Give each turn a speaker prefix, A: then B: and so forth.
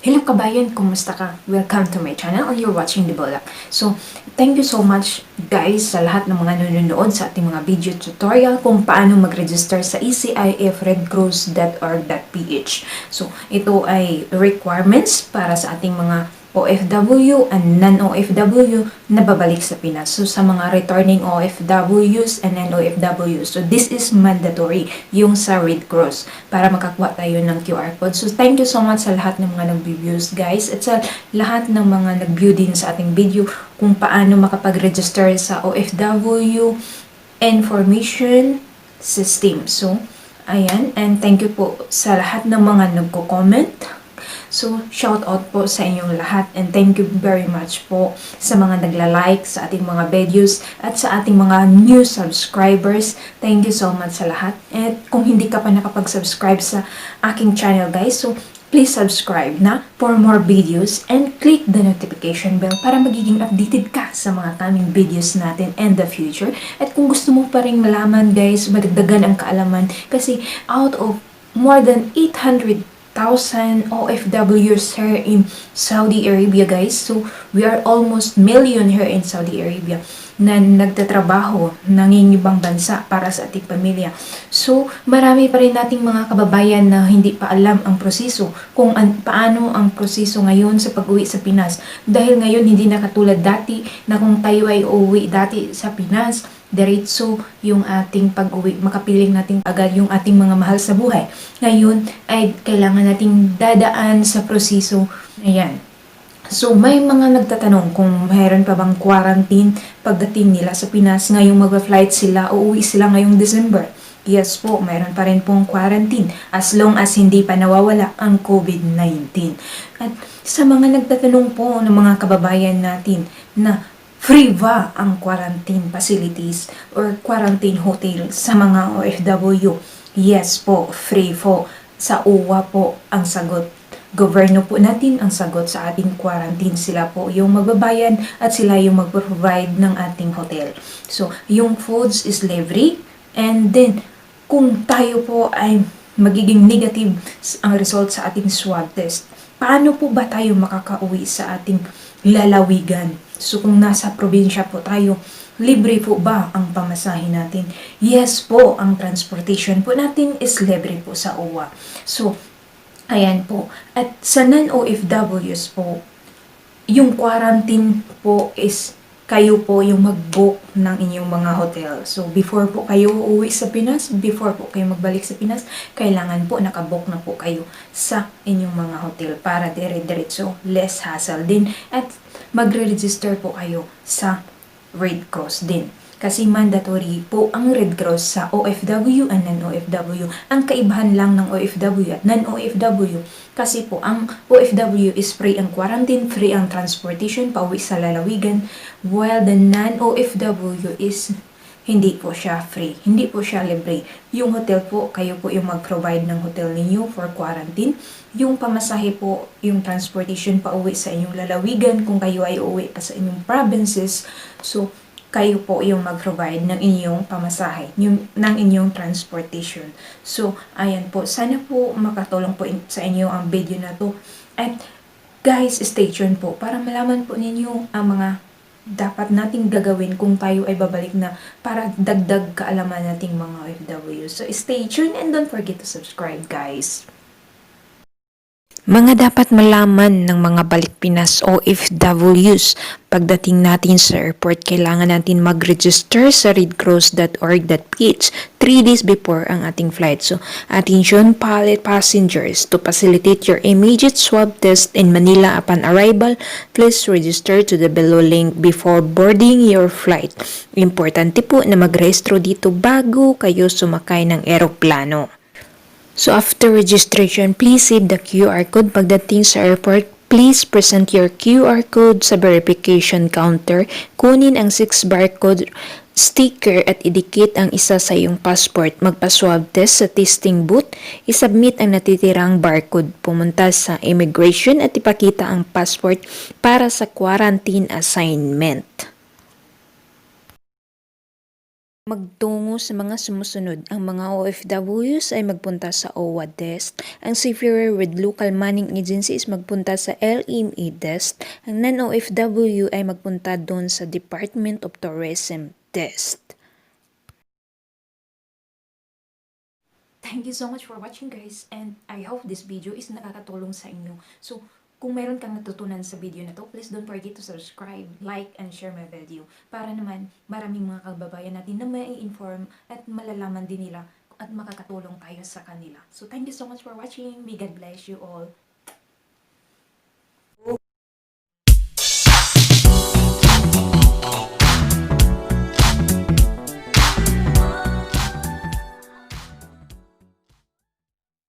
A: Hello kabayan, kumusta ka? Welcome to my channel and you're watching The Bolak. So, thank you so much guys sa lahat ng mga nanonood sa ating mga video tutorial kung paano mag-register sa ecifredcross.org.ph. So, ito ay requirements para sa ating mga OFW and non-OFW na babalik sa Pinas. So, sa mga returning OFWs and non-OFWs. So, this is mandatory yung sa Red Cross para makakuha tayo ng QR code. So, thank you so much sa lahat ng mga nag-views guys at sa lahat ng mga nag-view din sa ating video kung paano makapag-register sa OFW information system. So, ayan. And thank you po sa lahat ng mga nagko-comment. So, shout out po sa inyong lahat and thank you very much po sa mga nagla-like sa ating mga videos at sa ating mga new subscribers. Thank you so much sa lahat. At kung hindi ka pa nakapag-subscribe sa aking channel guys, so please subscribe na for more videos and click the notification bell para magiging updated ka sa mga coming videos natin in the future. At kung gusto mo pa rin malaman guys, madagdagan ang kaalaman kasi out of more than 800,000 OFWs here in Saudi Arabia guys. So, we are almost million here in Saudi Arabia na nagtatrabaho ng ibang bansa para sa ating pamilya. So, marami pa rin nating mga kababayan na hindi pa alam ang proseso kung paano ang proseso ngayon sa pag-uwi sa Pinas. Dahil ngayon hindi na katulad dati na kung tayo ay uuwi dati sa Pinas, diretso yung ating pag-uwi, makapiling natin agad yung ating mga mahal sa buhay. Ngayon ay kailangan nating dadaan sa proseso. Ayan. So, may mga nagtatanong kung mayroon pa bang quarantine pagdating nila sa Pinas ngayong mag-flight sila o uwi sila ngayong December. Yes po, mayroon pa rin pong quarantine as long as hindi pa nawawala ang COVID-19. At sa mga nagtatanong po ng mga kababayan natin na free ba ang quarantine facilities or quarantine hotel sa mga OFW? Yes po, free po. Sa UWA po ang sagot. Gobyerno po natin ang sagot sa ating quarantine. Sila po yung magbabayad at sila yung mag-provide ng ating hotel. So, yung foods is libre. And then, kung tayo po ay magiging negative ang result sa ating swab test, paano po ba tayo makakauwi sa ating lalawigan? So, kung nasa probinsya po tayo, libre po ba ang pamasahe natin? Yes po, ang transportation po natin is libre po sa UWA. So, ayan po. At sa non-OFWs po, yung quarantine po is kayo po yung mag-book ng inyong mga hotel. So, before po kayo uuwi sa Pinas, before po kayo magbalik sa Pinas, kailangan po nakabook na po kayo sa inyong mga hotel para dire-diretso, less hassle din. At magre-register po kayo sa Red Cross din. Kasi mandatory po ang Red Cross sa OFW and non-OFW. Ang kaibahan lang ng OFW at non-OFW, kasi po ang OFW is free ang quarantine, free ang transportation pauwi sa lalawigan, while the non-OFW is hindi po siya free, hindi po siya libre. Yung hotel po, kayo po yung mag-provide ng hotel ninyo for quarantine. Yung pamasahe po, yung transportation pauwi sa inyong lalawigan kung kayo ay uuwi pa sa inyong provinces. So, kayo po yung mag-provide ng inyong pamasahe, ng inyong transportation. So, ayan po. Sana po makatulong po sa inyo ang video na to. At guys, stay tuned po para malaman po ninyo ang mga dapat nating gagawin kung tayo ay babalik na para dagdag kaalaman nating mga OFW. So, stay tuned and don't forget to subscribe, guys. Mga dapat malaman ng mga balik Pinas OFWs. Pagdating natin sa airport, kailangan natin mag-register sa redcross.org.ph 3 days before ang ating flight. So, attention pilot passengers, to facilitate your immediate swab test in Manila upon arrival, please register to the below link before boarding your flight. Importante po na mag-rehistro dito bago kayo sumakay ng eroplano. So, after registration, please save the QR code. Pagdating sa airport, please present your QR code sa verification counter. Kunin ang 6 barcode sticker at idikit ang isa sa iyong passport. Magpa-swab test sa testing booth. Isubmit ang natitirang barcode. Pumunta sa immigration at ipakita ang passport para sa quarantine assignment. Magtungo sa mga sumusunod. Ang mga OFWs ay magpunta sa OWA desk. Ang seafarer with local manning agency is magpunta sa LMA desk. Ang non-OFW ay magpunta doon sa Department of Tourism desk. Thank you so much for watching, guys, and I hope this video is nakakatulong sa inyo. So, kung mayroon kang natutunan sa video na to, please don't forget to subscribe, like, and share my video para naman maraming mga kababayan natin na mai-inform at malalaman din nila at makakatulong tayo sa kanila. So, thank you so much for watching. May God bless you all.